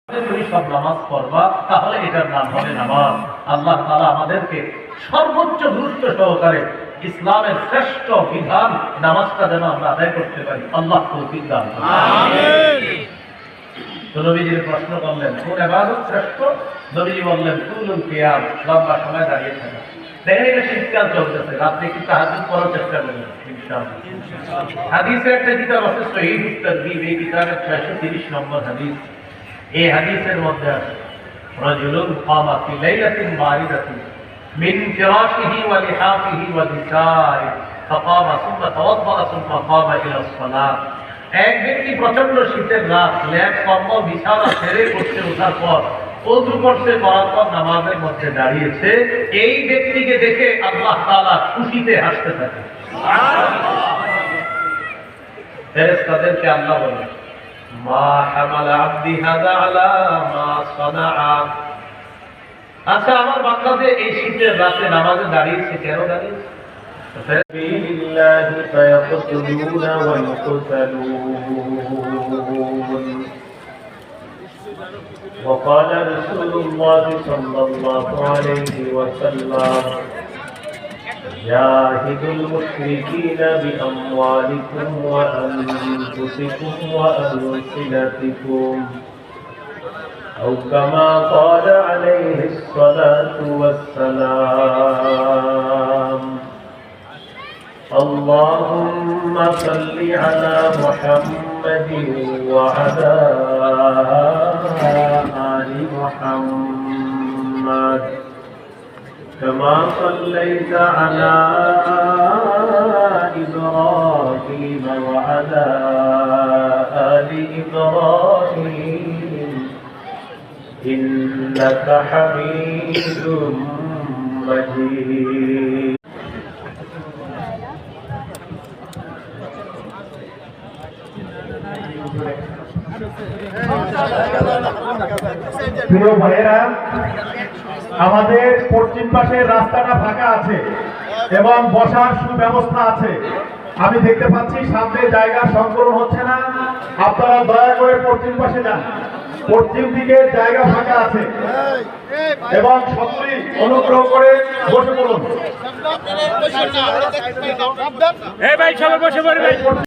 তুমি সব নামাজ পড়বা, তাহলে এটার নাম হবে নামাজ। আল্লাহ তাআলা আমাদেরকে সর্বোচ্চ গুরুত্ব সহকারে ইসলামের শ্রেষ্ঠ বিধান নামাজটা যেন আমরা আদায় করতে পারি, আল্লাহ তৌফিক দান করুন। আমিন। তো নবীজি প্রশ্ন করলেন, কোন ইবাদত শ্রেষ্ঠ? নবীজি বললেন, তুলুল কিয়াম, লম্বা সময় দাঁড়িয়ে থাকা। দেখেন, এটা শীতকাল চলতেছে, রাত্রে কি তাহাজ্জুদ পড়ার চেষ্টা করবেন ইনশাআল্লাহ। হাদিসে একটা কিতাব আছে সহিহ তারগীব, এই কিতাবের 630 নম্বর হাদিস। এই হাদিসের মধ্যে আছে, রাজুলুন কামা ফি লাইলাতিন বারিদাতিন মিন ফিরাশিহি ওয়া লিহাফিহি ওয়া দিসারি ফাকামা সুম্মা তাওয়াদ্দা সুম্মা কামা ইলা সালাত। এক ব্যক্তি প্রচন্ড শীতের রাত, ল্যাপ কম্বল বিছানা ছেড়ে করতে ওঠার পর ওযু করতে, করার পর নামাজের মধ্যে দাঁড়িয়েছে। এই ব্যক্তিকে দেখে আল্লাহ তাআলা খুশিতে হাসতে থাকে। সুবহানাল্লাহ। ফেরেশতাদেরকে আল্লাহ বলেন, মা হামালা আবদি হাযা আলা মা সানাআ। আচ্ছা, আমার বান্দা যে এই শীতের রাতে নামাজে দাঁড়িয়েছে, কেন দাঁড়িয়েছে? বিল্লাহি ফায়াকতুলুনা ওয়া ইউকতালুন। وقال رسول الله صلى الله عليه وسلم جاهدوا المشركين بأموالكم وأنفسكم وألسنتكم أو كما قال عليه الصلاة والسلام اللهم صل على محمد وعلى آل محمد كما صليت على إبراهيم وعلى آل إبراهيم إنك حميد مجيد। প্রিয় ভাইয়েরা, আমাদের পশ্চিম পাশের রাস্তাটা ফাঁকা আছে এবং বসার সুব্যবস্থা আছে। আমি দেখতে পাচ্ছি সামনে জায়গা সংকলন হচ্ছে না। আপনারা দয়া করে পশ্চিম পাশে যান, পশ্চিম দিকে জায়গা ফাঁকা আছে এবং সকলেই অনুগ্রহ করে বসে পড়ুন।